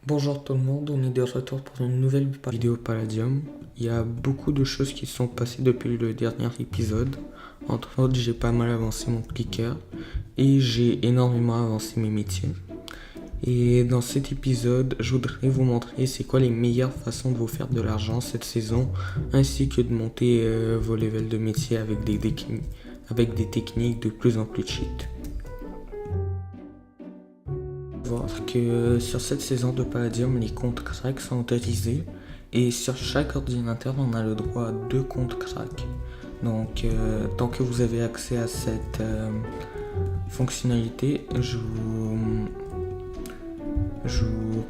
Bonjour tout le monde, on est de retour pour une nouvelle vidéo Palladium. Il y a beaucoup de choses qui se sont passées depuis le dernier épisode. Entre autres, j'ai pas mal avancé mon clicker et j'ai énormément avancé mes métiers. Et dans cet épisode, je voudrais vous montrer c'est quoi les meilleures façons de vous faire de l'argent cette saison, ainsi que de monter vos levels de métier avec des techniques de plus en plus cheat. Voir que sur cette saison de Palladium, les comptes crack sont autorisés et sur chaque ordinateur, on a le droit à 2 comptes crack. Donc, tant que vous avez accès à cette fonctionnalité, je vous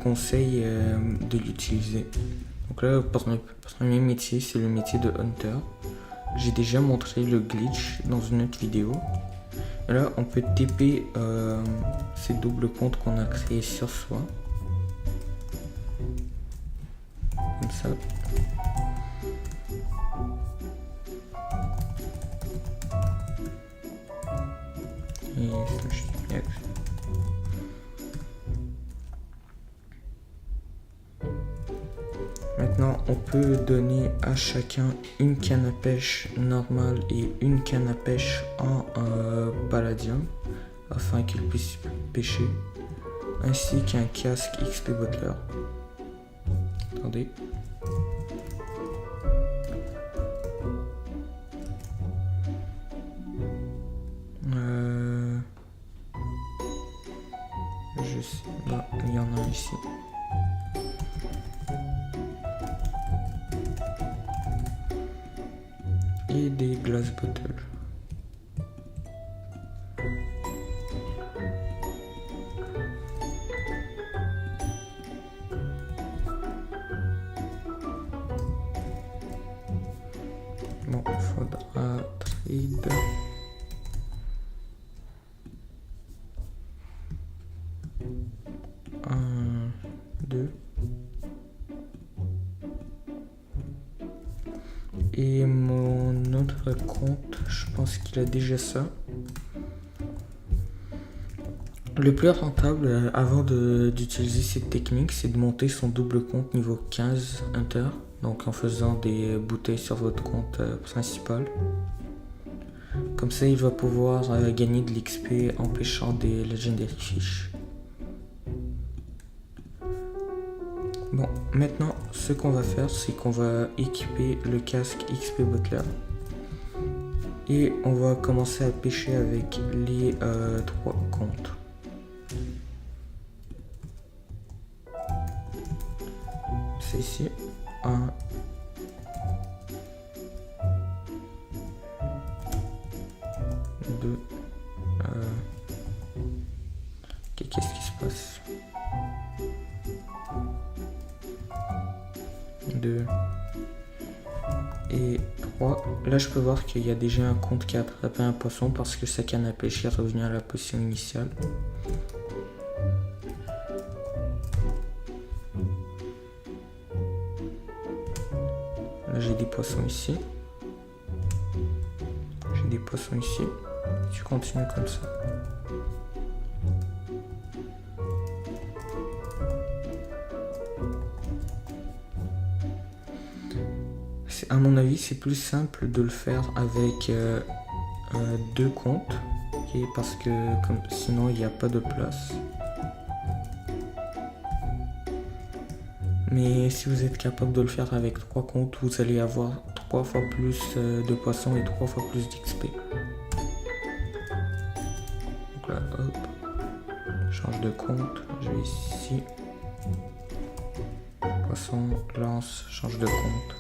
conseille de l'utiliser. Donc là, pour mon premier métier, c'est le métier de Hunter. J'ai déjà montré le glitch dans une autre vidéo. Là, on peut TP ces doubles comptes qu'on a créés sur soi. Comme ça. Et maintenant, on peut donner à chacun une canne à pêche normale et une canne à pêche en Palladium afin qu'il puisse pêcher, ainsi qu'un casque XP Butler. Attendez. Je sais pas, il y en a ici. Et des glass bottles. Bon, il faudra trade. Un, deux. Et mon autre compte, je pense qu'il a déjà ça. Le plus rentable avant d'utiliser cette technique, c'est de monter son double compte niveau 15 Hunter. Donc en faisant des bouteilles sur votre compte principal. Comme ça, il va pouvoir gagner de l'XP en pêchant des Legendary Fish. Bon, maintenant, ce qu'on va faire, c'est qu'on va équiper le casque XP Butler. Et on va commencer à pêcher avec les 3 comptes. C'est ici. 1, 2. Qu'est-ce qui se passe? 2 et 3. Là, je peux voir qu'il y a déjà un compte qui a attrapé un poisson parce que sa canne à pêche est revenue à la position initiale. Là, j'ai des poissons ici. J'ai des poissons ici. Je continue comme ça. À mon avis, c'est plus simple de le faire avec 2 comptes, okay, parce que sinon il n'y a pas de place. Mais si vous êtes capable de le faire avec 3 comptes, vous allez avoir 3 fois plus de poissons et 3 fois plus d'XP. Donc là, hop, change de compte, je vais ici. Poisson, lance, change de compte.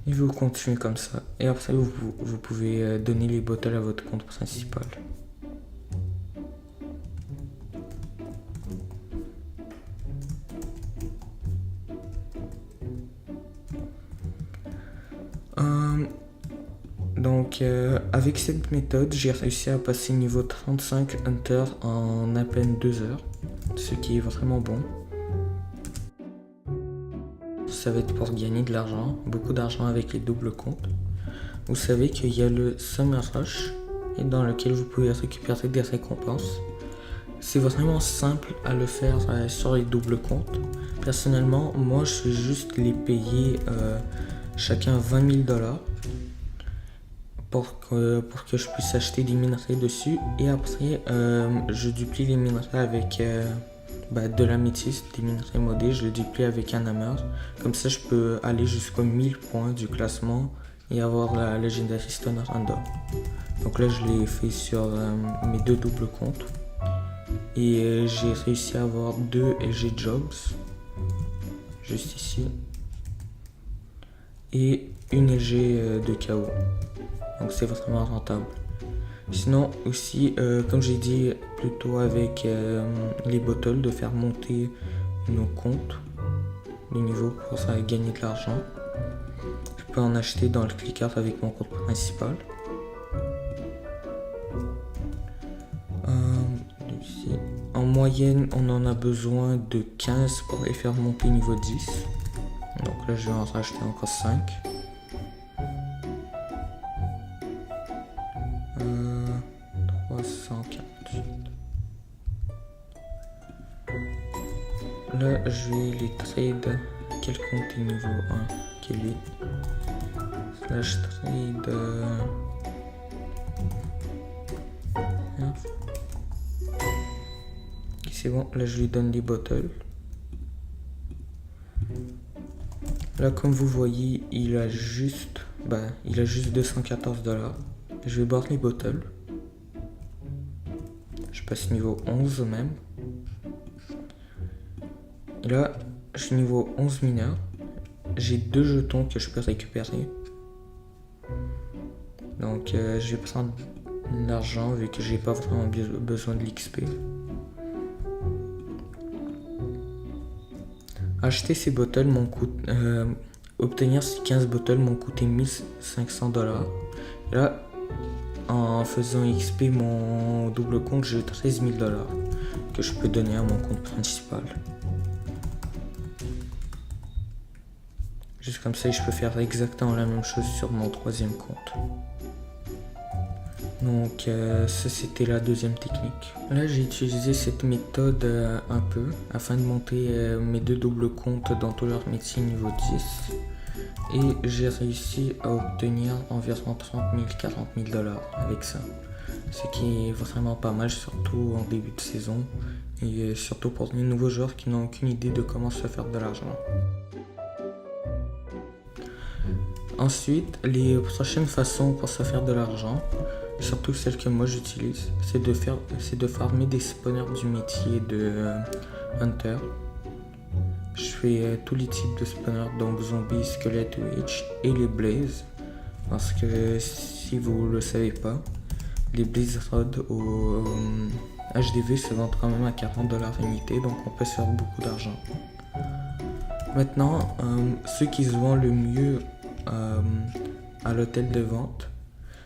Et vous continuez comme ça. Et après, vous pouvez donner les bottles à votre compte principal. Donc, avec cette méthode, j'ai réussi à passer niveau 35 Hunter en à peine 2 heures. Ce qui est vraiment bon. Ça va être pour gagner de l'argent, beaucoup d'argent avec les doubles comptes. Vous savez qu'il y a le Summer Rush, dans lequel vous pouvez récupérer des récompenses. c'est vraiment simple à le faire sur les doubles comptes. Personnellement, moi je vais juste les payer chacun 20 000 $ pour que je puisse acheter des minerais dessus. Et après, je duplie les minerais avec de l'améthyste, des minerais modés. Je le duplie avec un hammer. Comme ça, je peux aller jusqu'aux 1000 points du classement et avoir la Legendary Stone Random. Donc là, je l'ai fait sur mes deux doubles comptes. Et j'ai réussi à avoir 2 LG Jobs, juste ici, et une LG de KO. Donc c'est vraiment rentable. Sinon aussi, comme j'ai dit plutôt avec les bottles, de faire monter nos comptes, les niveaux pour ça gagner de l'argent. Je peux en acheter dans le clicker avec mon compte principal. En moyenne, on en a besoin de 15 pour les faire monter niveau 10. Donc là, je vais en racheter encore 5. Euh, 348. Là, je vais les trade. Quel compte est niveau 1? Qui est lui? Slash trade. C'est bon, là je lui donne des bottles. Là comme vous voyez, il a juste 214 $. Je vais boire les bottles. Je passe niveau 11 même. Et là, je suis niveau 11 mineur. J'ai 2 jetons que je peux récupérer. Donc je vais prendre l'argent vu que j'ai pas vraiment besoin de l'XP. Acheter ces bottles m'ont coûté, obtenir ces 15 bottles m'ont coûté 1500 $. Et là, en faisant XP mon double compte, j'ai 13 000 $ que je peux donner à mon compte principal. Juste comme ça, je peux faire exactement la même chose sur mon troisième compte. Donc ça c'était la deuxième technique. Là j'ai utilisé cette méthode un peu afin de monter mes deux doubles comptes dans tous leurs métiers niveau 10. Et j'ai réussi à obtenir environ 30 000, 40 000 $ avec ça. Ce qui est vraiment pas mal, surtout en début de saison. Et surtout pour les nouveaux joueurs qui n'ont aucune idée de comment se faire de l'argent. Ensuite, les prochaines façons pour se faire de l'argent, surtout celle que moi j'utilise, c'est de farmer des spawners du métier de Hunter. Je fais tous les types de spawners, donc zombies, squelettes, witch et les blazes. Parce que si vous le savez pas, les blaze rods au HDV se vendent quand même à 40 $ unité, donc on peut se faire beaucoup d'argent. Maintenant, ceux qui se vendent le mieux à l'hôtel de vente,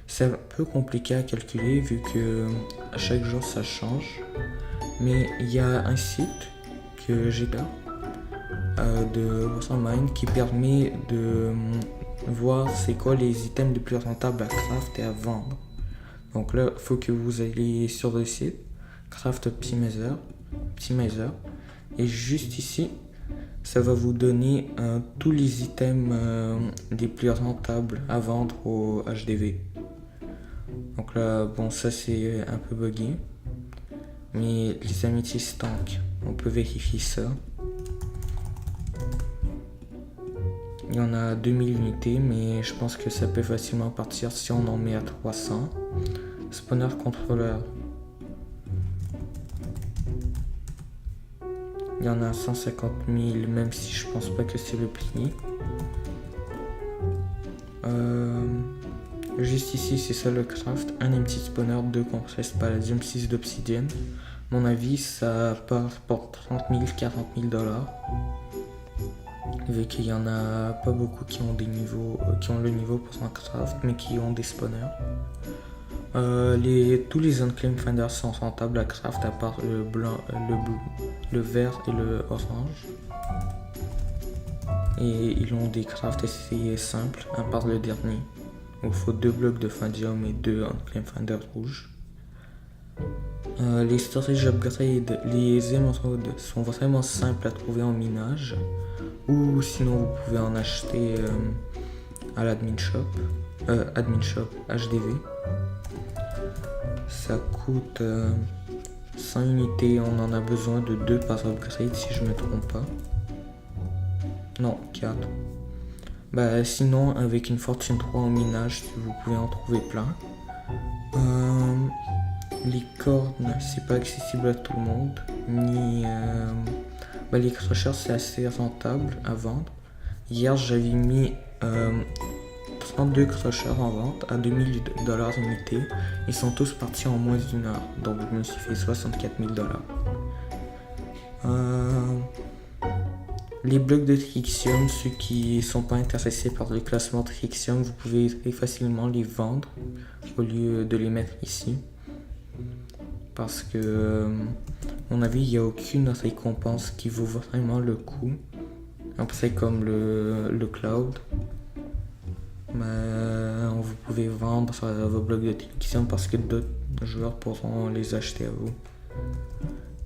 c'est un peu compliqué à calculer vu que à chaque jour ça change, mais il y a un site que j'ai là de WaterMine qui permet de voir c'est quoi les items les plus rentables à craft et à vendre. Donc là il faut que vous alliez sur le site Craft Optimizer et juste ici ça va vous donner tous les items les plus rentables à vendre au HDV. Donc là, bon, ça c'est un peu buggé. Mais les améthystes tank, on peut vérifier ça. Il y en a 2000 unités, mais je pense que ça peut facilement partir si on en met à 300. Spawner contrôleur. Il y en a 150 000, même si je pense pas que c'est le prix. Juste ici, c'est ça le craft. Un empty spawner, 2 compressed palladium, 6 d'obsidienne. Mon avis, ça part pour 30 000, 40 000 $. Vu qu'il y en a pas beaucoup qui ont des niveaux, qui ont le niveau pour un craft, mais qui ont des spawners. Tous les unclaimed finders sont rentables à craft à part le blanc, le vert et le orange. Et ils ont des crafts assez simples, à part le dernier. Il faut 2 blocs de fandium et 2 unclaimed finders rouges. Les storage upgrade, les émeraudes sont vraiment simples à trouver en minage. Ou sinon vous pouvez en acheter à l'admin shop. Admin shop HDV. Ça coûte 100 unités, on en a besoin de 2 par upgrade si je me trompe pas. Non, 4. Bah sinon avec une fortune 3 en minage, vous pouvez en trouver plein. Les cornes, c'est pas accessible à tout le monde. Ni les crocheurs, c'est assez rentable à vendre. Hier j'avais mis 32 crocheurs en vente à 2000 $ unité. Ils sont tous partis en moins d'une heure, donc je me suis fait 64 000 $. Les blocs de Trixium, ceux qui sont pas intéressés par le classement Trixium, vous pouvez très facilement les vendre au lieu de les mettre ici. Parce que, à mon avis, il n'y a aucune récompense qui vaut vraiment le coup. Un peu comme le cloud. Mais vous pouvez vendre vos blocs de Trixium parce que d'autres joueurs pourront les acheter à vous.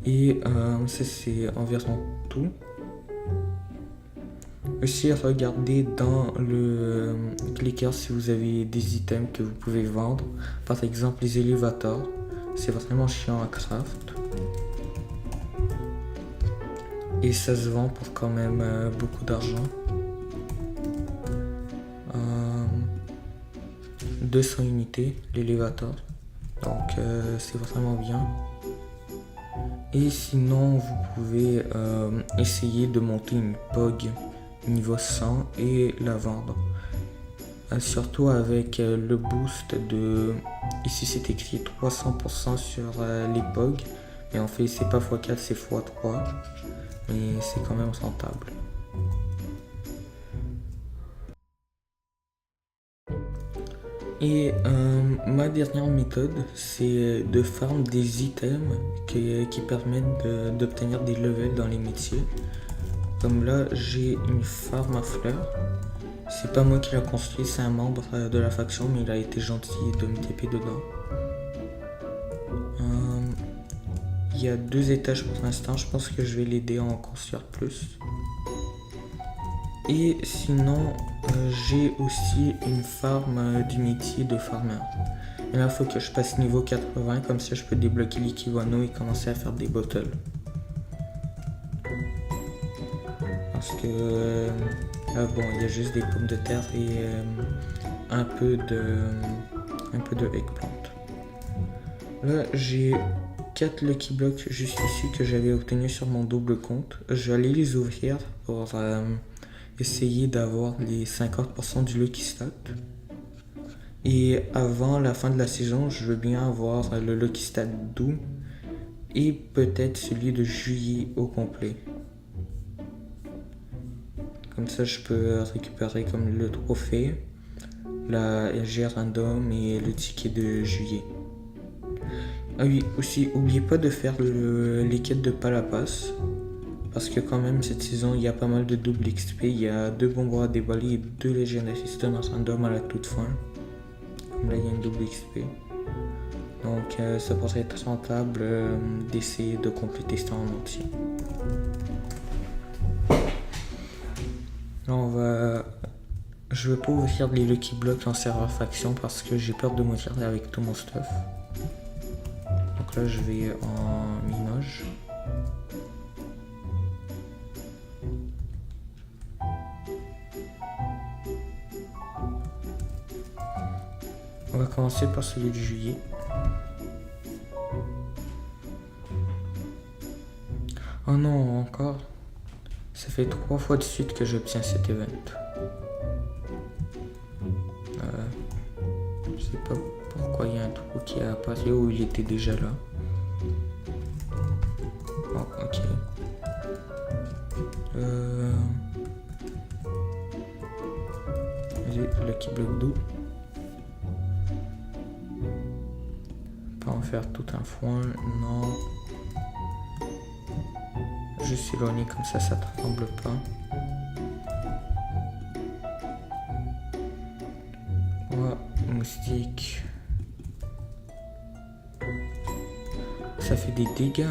Et ça, c'est environ tout. Aussi, regardez dans le clicker si vous avez des items que vous pouvez vendre. Par exemple, les élévateurs. C'est vraiment chiant à craft. Et ça se vend pour quand même beaucoup d'argent. 200 unités, l'élévateur. Donc c'est vraiment bien. Et sinon, vous pouvez essayer de monter une POG niveau 100 et la vendre. Surtout avec le boost de... Ici c'est écrit 300% sur les POG. Mais en fait c'est pas x4, c'est x3. Mais c'est quand même rentable. Et ma dernière méthode, c'est de farm des items qui permettent d'obtenir des levels dans les métiers. Comme là, j'ai une farm à fleurs. C'est pas moi qui l'ai construit, c'est un membre de la faction, mais il a été gentil de me TP dedans. Il y a 2 étages pour l'instant, je pense que je vais l'aider à en construire plus. Et sinon, j'ai aussi une farm du métier de farmer. Et là, il faut que je passe niveau 80, comme ça je peux débloquer l'Ikiwano et commencer à faire des bottles. Parce que bon, il y a juste des pommes de terre et un peu de eggplant. Là, j'ai 4 Lucky Blocks juste ici que j'avais obtenu sur mon double compte. Je vais aller les ouvrir pour essayer d'avoir les 50% du Lucky Stat. Et avant la fin de la saison, je veux bien avoir le Lucky Stat d'août et peut-être celui de juillet au complet. Comme ça, je peux récupérer comme le trophée, la LG random et le ticket de juillet. Ah oui, aussi, n'oubliez pas de faire les quêtes de Palapas. Parce que quand même, cette saison, il y a pas mal de double XP. Il y a 2 bonbons à déballer et 2 Legend Assistant random à la toute fin. Comme là, il y a une double XP. Donc, ça pourrait être rentable d'essayer de compléter ça en entier. Là, je vais pas ouvrir les Lucky Blocks en serveur faction parce que j'ai peur de mourir avec tout mon stuff. Donc là, je vais en minoge. On va commencer par celui de juillet. Oh non, encore. Ça fait 3 fois de suite que j'obtiens cet event. Je sais pas pourquoi il y a un trou qui a apparu où il était déjà là. Bon, ok. J'ai Lucky Block d'eau. Pas en faire tout un foin, non. Juste éloigné comme ça ne tremble pas. Moustique. des dégâts.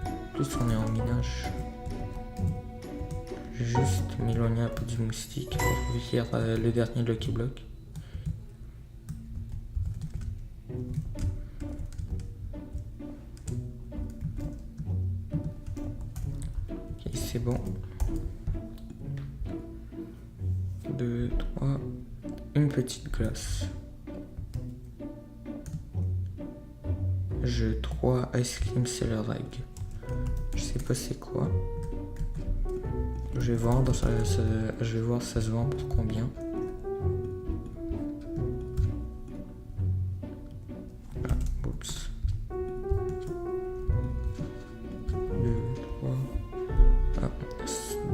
En plus on est en minage. Je vais juste m'éloigner un peu du moustique pour faire le dernier Lucky Block. Ok, c'est bon. 2, 3, une petite glace. Jeu 3 Ice Cream Cellar Egg. Je sais pas c'est quoi. Je vais voir, je vais voir ça se vend pour combien. Ah, oups. 2, 3. Ah,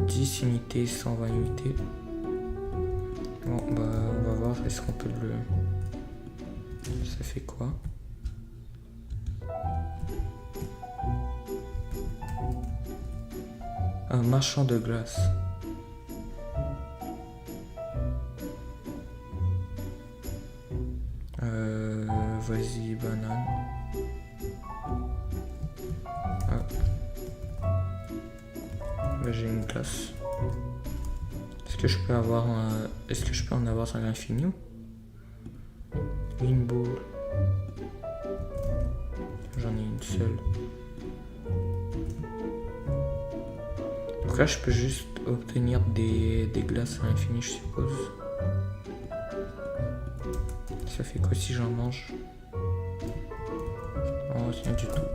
10 unités, 120 unités. Bon, bah, on va voir, est-ce qu'on peut le... Ça fait quoi? Un marchand de glace. Vas-y, banane. Ah. Bah, j'ai une glace. Est-ce que je peux avoir un... Est-ce que je peux en avoir à l'infini? Une boule. J'en ai une seule. Donc là, je peux juste obtenir des glaces à l'infini, je suppose. Ça fait quoi si j'en mange? Oh, rien du tout.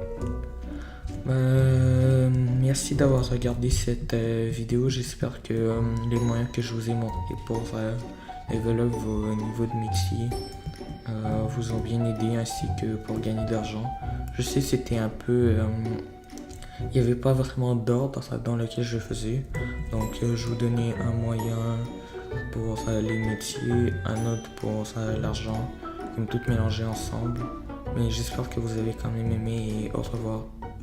Merci d'avoir regardé cette vidéo. J'espère que les moyens que je vous ai montrés pour level up vos niveaux de métier vous ont bien aidé, ainsi que pour gagner d'argent. Je sais que c'était un peu... il n'y avait pas vraiment d'ordre dans lequel je faisais. Donc je vous donnais un moyen pour les métiers, un autre pour l'argent, comme tout mélangé ensemble. Mais j'espère que vous avez quand même aimé et au revoir.